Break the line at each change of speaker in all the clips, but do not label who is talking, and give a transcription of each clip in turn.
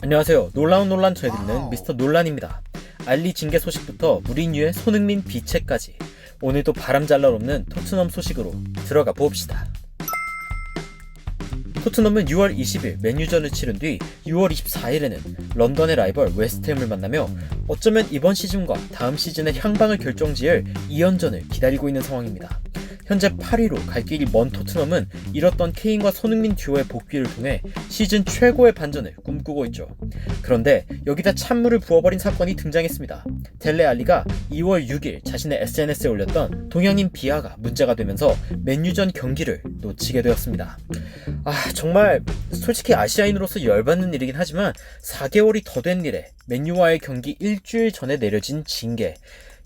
안녕하세요. 놀라운 논란 전해드리는 미스터 논란입니다. 알리 징계 소식부터 무리뉴의 손흥민 비체까지 오늘도 바람잘날 없는 토트넘 소식으로 들어가 봅시다. 토트넘은 6월 20일 맨유전을 치른 뒤 6월 24일에는 런던의 라이벌 웨스트햄을 만나며 어쩌면 이번 시즌과 다음 시즌의 향방을 결정지을 2연전을 기다리고 있는 상황입니다. 현재 8위로 갈 길이 먼 토트넘은 잃었던 케인과 손흥민 듀오의 복귀를 통해 시즌 최고의 반전을 꿈꾸고 있죠. 그런데 여기다 찬물을 부어버린 사건이 등장했습니다. 델레 알리가 2월 6일 자신의 SNS에 올렸던 동양인 비하가 문제가 되면서 맨유전 경기를 놓치게 되었습니다. 정말 솔직히 아시아인으로서 열받는 일이긴 하지만 4개월이 더 된 일에 맨유와의 경기 일주일 전에 내려진 징계.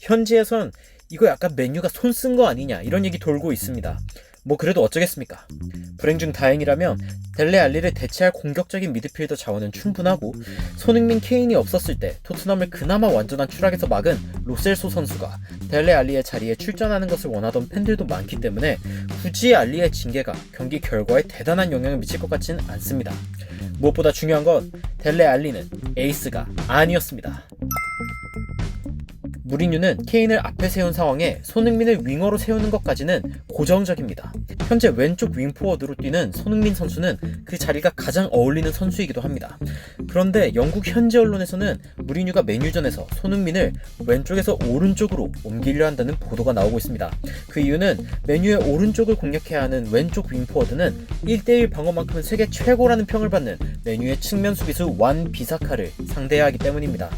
현지에선 이거 약간 맨유가 손 쓴 거 아니냐 이런 얘기 돌고 있습니다. 뭐 그래도 어쩌겠습니까? 불행 중 다행이라면 델레 알리를 대체할 공격적인 미드필더 자원은 충분하고 손흥민 케인이 없었을 때 토트넘을 그나마 완전한 추락에서 막은 로셀소 선수가 델레 알리의 자리에 출전하는 것을 원하던 팬들도 많기 때문에 굳이 알리의 징계가 경기 결과에 대단한 영향을 미칠 것 같지는 않습니다. 무엇보다 중요한 건 델레 알리는 에이스가 아니었습니다. 무리뉴는 케인을 앞에 세운 상황에 손흥민을 윙어로 세우는 것까지는 고정적입니다. 현재 왼쪽 윙포워드로 뛰는 손흥민 선수는 그 자리가 가장 어울리는 선수이기도 합니다. 그런데 영국 현지 언론에서는 무리뉴가 맨유전에서 손흥민을 왼쪽에서 오른쪽으로 옮기려 한다는 보도가 나오고 있습니다. 그 이유는 맨유의 오른쪽을 공략해야 하는 왼쪽 윙포워드는 1대1 방어만큼은 세계 최고라는 평을 받는 맨유의 측면 수비수 완 비사카를 상대해야 하기 때문입니다.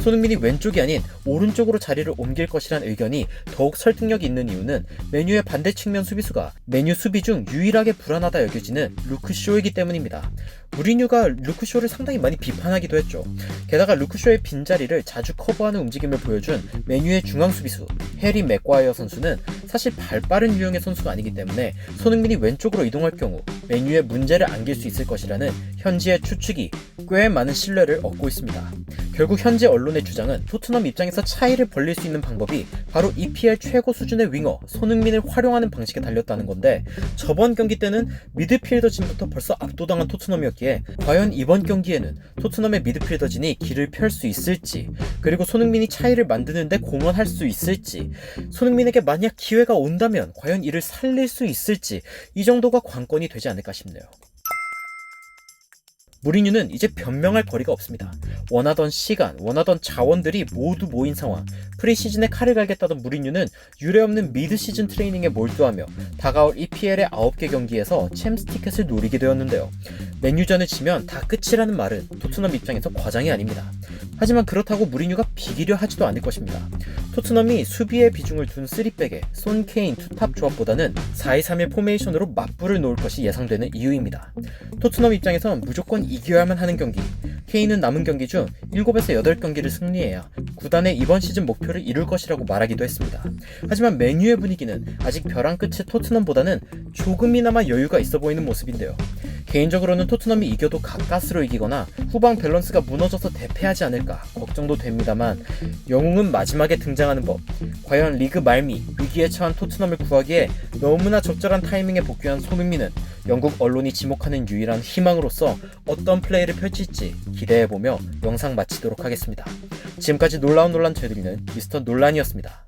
손흥민이 왼쪽이 아닌 오른쪽으로 자리를 옮길 것이란 의견이 더욱 설득력이 있는 이유는 맨유의 반대 측면 수비수가 맨유 수비 중 유일하게 불안하다 여겨지는 루크쇼이기 때문입니다. 무리뉴가 루크쇼를 상당히 많이 비판하기도 했죠. 게다가 루크쇼의 빈자리를 자주 커버하는 움직임을 보여준 맨유의 중앙 수비수 해리 맥과이어 선수는 사실 발빠른 유형의 선수가 아니기 때문에 손흥민이 왼쪽으로 이동할 경우 맨유에 문제를 안길 수 있을 것이라는 현지의 추측이 꽤 많은 신뢰를 얻고 있습니다. 결국 현지 언론의 주장은 토트넘 입장에서 차이를 벌릴 수 있는 방법이 바로 EPL 최고 수준의 윙어 손흥민을 활용하는 방식에 달렸다는 건데 저번 경기 때는 미드필더진부터 벌써 압도당한 토트넘이었기에 과연 이번 경기에는 토트넘의 미드필더진이 길을 펼 수 있을지 그리고 손흥민이 차이를 만드는데 공헌할 수 있을지 손흥민에게 만약 기회가 온다면 과연 이를 살릴 수 있을지 이 정도가 관건이 되지 않을까 싶네요. 무리뉴는 이제 변명할 거리가 없습니다. 원하던 시간, 원하던 자원들이 모두 모인 상황. 프리시즌에 칼을 갈겠다던 무리뉴는 유례없는 미드시즌 트레이닝에 몰두하며 다가올 EPL의 9개 경기에서 챔스 티켓을 노리게 되었는데요. 맨유전을 지면 다 끝이라는 말은 토트넘 입장에서 과장이 아닙니다. 하지만 그렇다고 무리뉴가 비기려 하지도 않을 것입니다. 토트넘이 수비에 비중을 둔 3백에 손 케인 투탑 조합보다는 4-2-3-1 포메이션으로 맞불을 놓을 것이 예상되는 이유입니다. 토트넘 입장에선 무조건 이겨야만 하는 경기, 케인은 남은 경기 중 7에서 8경기를 승리해야 구단의 이번 시즌 목표를 이룰 것이라고 말하기도 했습니다. 하지만 맨유의 분위기는 아직 벼랑 끝의 토트넘보다는 조금이나마 여유가 있어 보이는 모습인데요. 개인적으로는 토트넘이 이겨도 가까스로 이기거나 후방 밸런스가 무너져서 대패하지 않을까 걱정도 됩니다만 영웅은 마지막에 등장하는 법. 과연 리그 말미 위기에 처한 토트넘을 구하기에 너무나 적절한 타이밍에 복귀한 손흥민은 영국 언론이 지목하는 유일한 희망으로서 어떤 플레이를 펼칠지 기대해보며 영상 마치도록 하겠습니다. 지금까지 놀라운 논란 전해드리는 미스터 논란이었습니다.